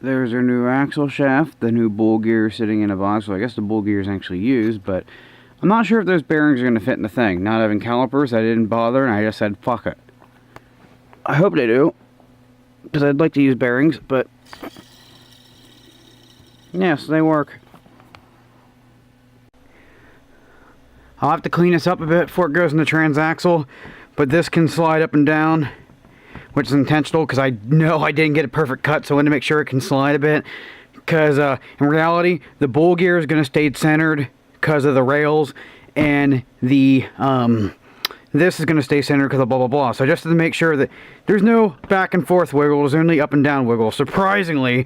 There's our new axle shaft, the new bull gear sitting in a box. So I guess the bull gear is actually used, but I'm not sure if those bearings are going to fit in the thing. Not having calipers, I didn't bother, and I just said, fuck it. I hope they do, because I'd like to use bearings, but yes, they work. I'll have to clean this up a bit before it goes in the transaxle, but this can slide up and down, which is intentional because I know I didn't get a perfect cut, so I wanted to make sure it can slide a bit. Because in reality, the bull gear is going to stay centered because of the rails, and the this is going to stay centered because of blah blah blah. So just to make sure that there's no back and forth wiggle, there's only up and down wiggle, surprisingly.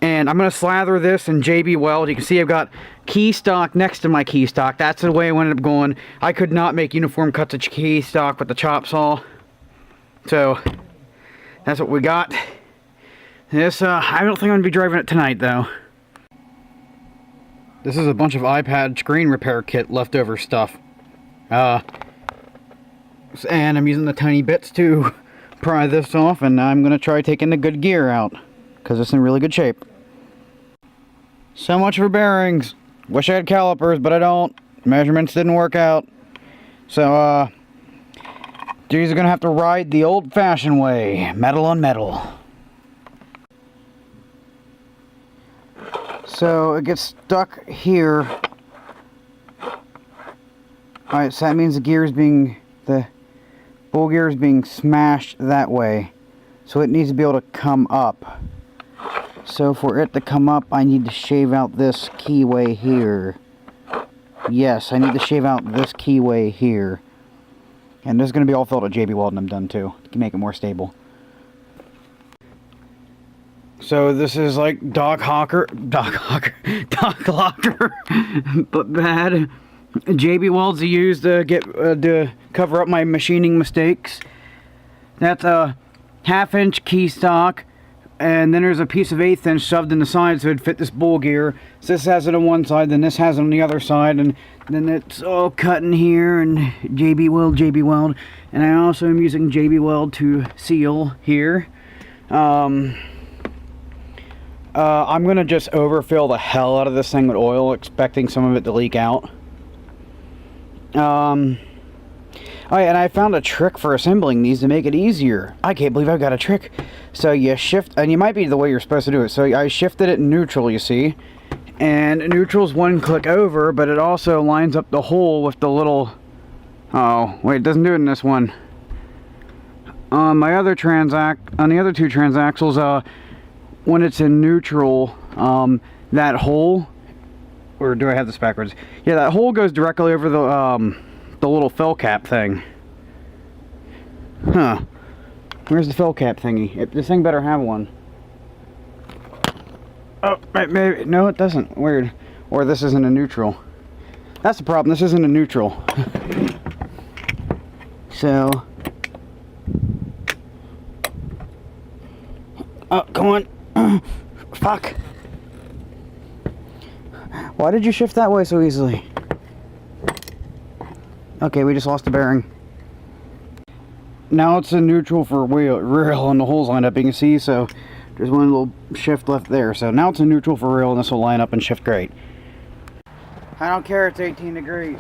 And I'm going to slather this in JB Weld. You can see I've got key stock next to my key stock. That's the way I ended up going. I could not make uniform cuts of key stock with the chop saw. So that's what we got. This, I don't think I'm going to be driving it tonight, though. This is a bunch of iPad screen repair kit leftover stuff. And I'm using the tiny bits to pry this off, and I'm going to try taking the good gear out, because it's in really good shape. So much for bearings. Wish I had calipers, but I don't. Measurements didn't work out. So, these are going to have to ride the old-fashioned way. Metal on metal. So, it gets stuck here. Alright, so that means the bull gear is being smashed that way. So it needs to be able to come up. So for it to come up, I need to shave out this keyway here. Yes, I need to shave out this keyway here. And this is going to be all filled at JB Weld and I'm done too, to make it more stable. So this is like Doc Locker, but bad. JB Welds are used to to cover up my machining mistakes. That's a 1/2 inch key stock, and then there's a piece of 1/8 inch shoved in the side so it'd fit this bull gear. So this has it on one side, then this has it on the other side, and then it's all cut in here, and JB Weld, and I also am using JB Weld to seal here. I'm gonna just overfill the hell out of this thing with oil, expecting some of it to leak out. Oh yeah, and I found a trick for assembling these to make it easier. I can't believe I've got a trick. So you shift, and you might be the way you're supposed to do it. So I shifted it in neutral, you see. And neutral's one click over, but it also lines up the hole with the little... Oh, wait, it doesn't do it in this one. On the other two transaxles, when it's in neutral, that hole... Or do I have this backwards? Yeah, that hole goes directly over the little fill cap thing. Huh. Where's the fill cap thingy? This thing better have one. Oh, maybe. No, it doesn't. Weird. Or this isn't a neutral. That's the problem. This isn't a neutral. So. Oh, come on. Fuck. Why did you shift that way so easily? Okay, we just lost a bearing. Now it's in neutral for real, and the holes line up, you can see, so there's one little shift left there. So now it's in neutral for real, and this will line up and shift great. I don't care, it's 18 degrees.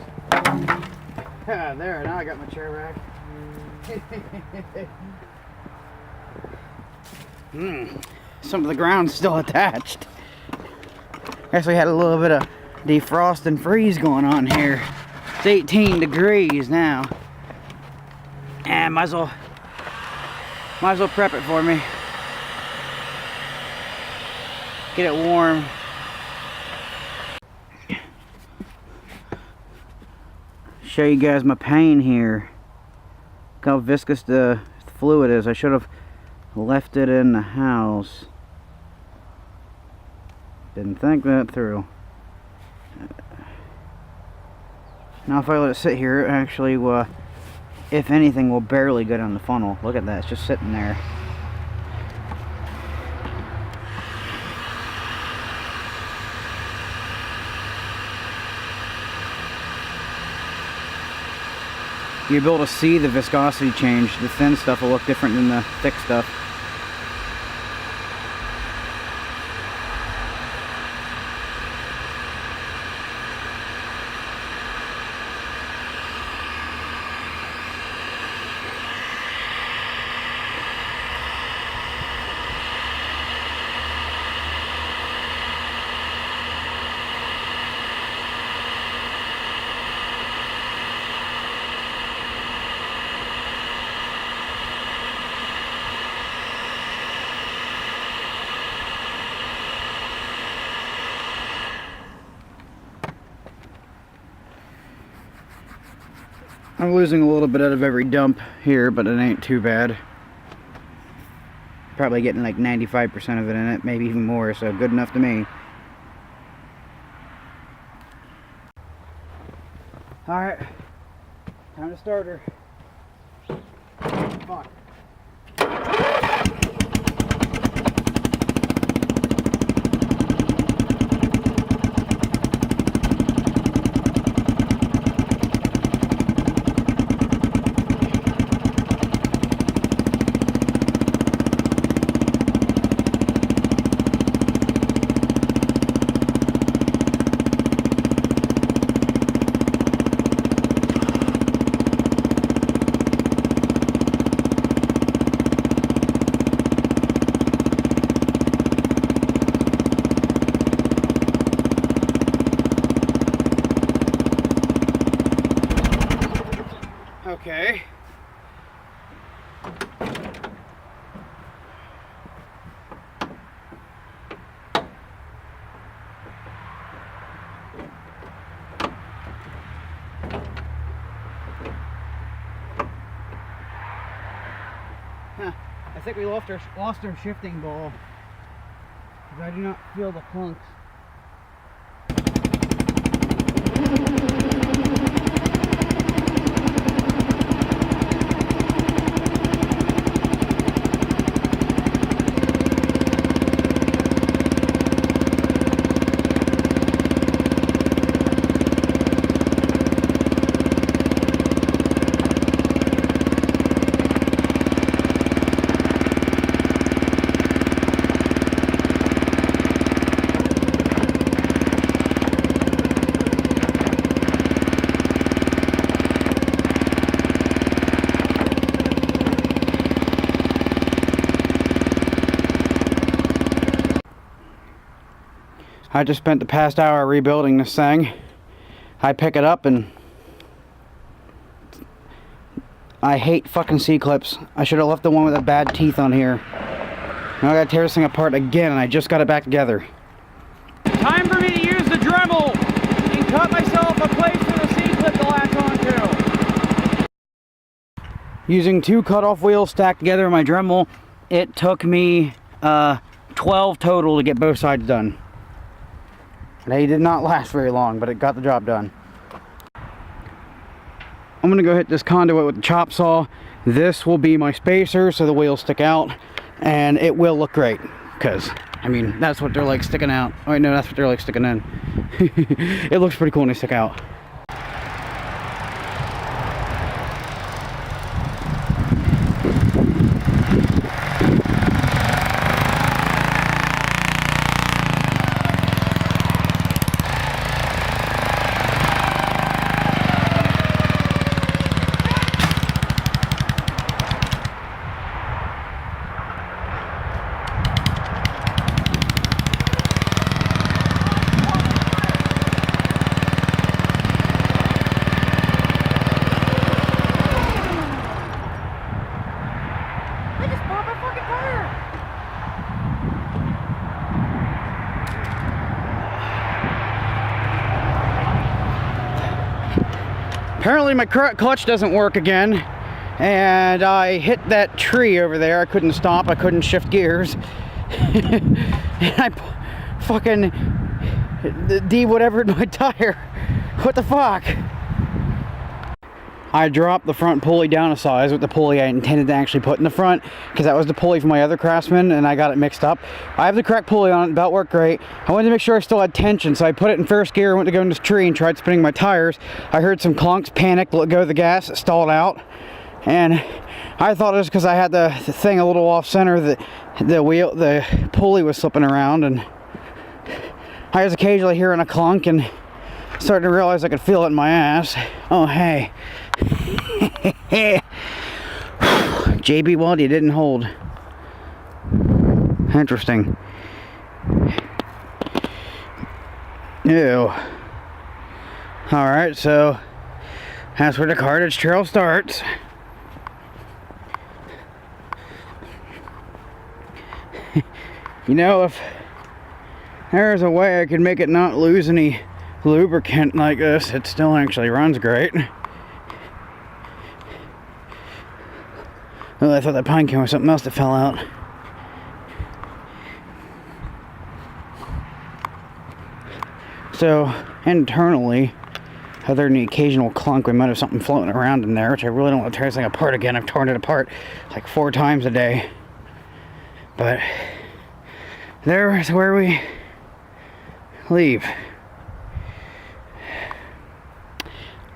There, now I got my chair back. Some of the ground's still attached. Guess we had a little bit of defrost and freeze going on here. It's 18 degrees now. And might as well prep it for me. Get it warm. Show you guys my pain here. Look how viscous the fluid is. I should have left it in the house. Didn't think that through. Now if I let it sit here, it actually, if anything, will barely go down the funnel. Look at that, it's just sitting there. You'll be able to see the viscosity change. The thin stuff will look different than the thick stuff. I'm losing a little bit out of every dump here, but it ain't too bad. Probably getting like 95% of it in it, maybe even more, so good enough to me. Alright, time to start her. Fuck. Okay. Huh. I think we lost our shifting ball, because I do not feel the clunks. I just spent the past hour rebuilding this thing. I pick it up and I hate fucking C-clips. I should have left the one with the bad teeth on here. Now I gotta tear this thing apart again, and I just got it back together. Time for me to use the Dremel and cut myself a place for the C-clip to latch onto. Using 2 cutoff wheels stacked together in my Dremel, it took me 12 total to get both sides done. They did not last very long, but it got the job done. I'm gonna go hit this conduit with the chop saw. This will be my spacer so the wheels stick out, and it will look great, because I mean that's what they're like sticking out. Oh wait, no, that's what they're like sticking in. It looks pretty cool when they stick out. Apparently my clutch doesn't work again, and I hit that tree over there. I couldn't stop, I couldn't shift gears. And I fucking whatevered my tire. What the fuck? I dropped the front pulley down a size with the pulley I intended to actually put in the front, because that was the pulley from my other Craftsman, and I got it mixed up. I have the correct pulley on it, the belt worked great. I wanted to make sure I still had tension, so I put it in first gear, went to go in this tree and tried spinning my tires. I heard some clunks, panicked, let go of the gas, it stalled out. And I thought it was because I had the thing a little off center, that the pulley was slipping around, and I was occasionally hearing a clunk and starting to realize I could feel it in my ass. Oh, hey. JB Weld, you didn't hold. Interesting. Ew. Alright, so that's where the cartage trail starts. You know, if there's a way I could make it not lose any lubricant like this, it still actually runs great. Oh, I thought that pine cone was something else that fell out. So, internally, other than the occasional clunk, we might have something floating around in there, which I really don't want to tear this thing apart again. I've torn it apart like 4 times a day. But there is where we leave.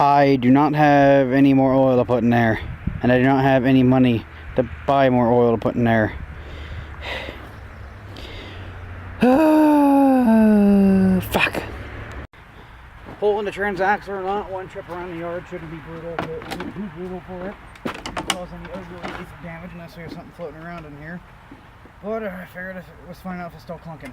I do not have any more oil to put in there, and I do not have any money to buy more oil to put in there. Fuck. Pulling the transaxle or not, one trip around the yard shouldn't be brutal, but it wouldn't be too brutal for it. Cause any overly damage unless there's something floating around in here. But I figured if it was fine enough, it's still clunking.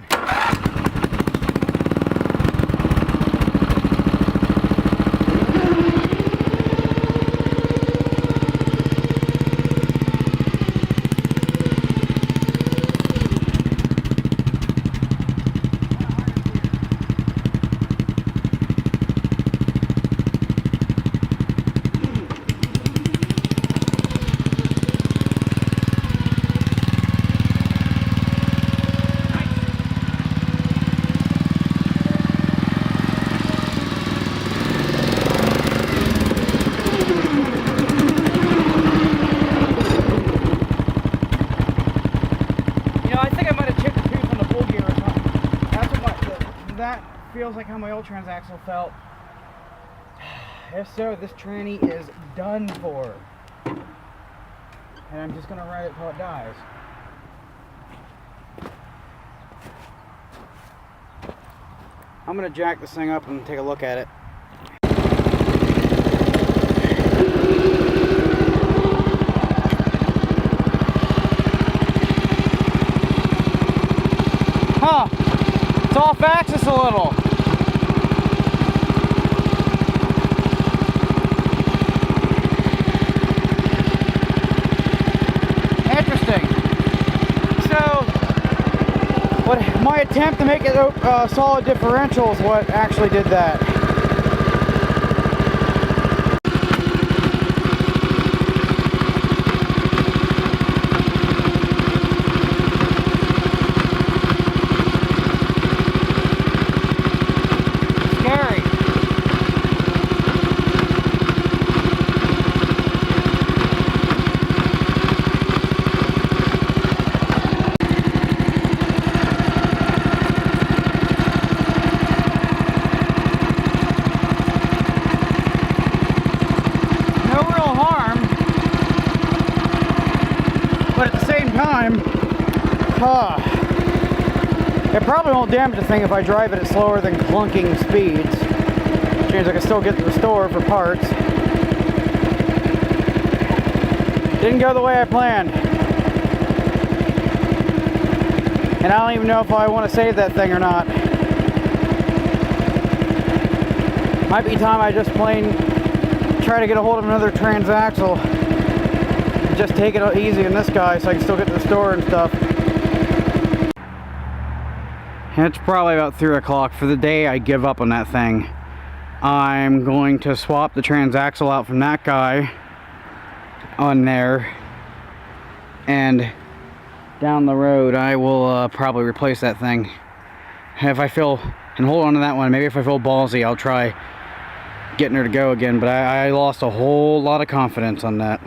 That feels like how my old transaxle felt. If so, this tranny is done for. And I'm just gonna ride it till it dies. I'm gonna jack this thing up and take a look at it. Huh. It's off axis a little. Interesting. So, my attempt to make it a solid differential is what actually did that. But at the same time, it probably won't damage the thing if I drive it at slower than clunking speeds, which means I can still get to the store for parts. Didn't go the way I planned. And I don't even know if I want to save that thing or not. Might be time I just plain try to get a hold of another transaxle. Just take it easy on this guy so I can still get to the store and stuff. It's probably about 3 o'clock. For the day, I give up on that thing. I'm going to swap the transaxle out from that guy on there, and down the road I will probably replace that thing. If I feel, and hold on to that one, maybe if I feel ballsy I'll try getting her to go again, but I lost a whole lot of confidence on that.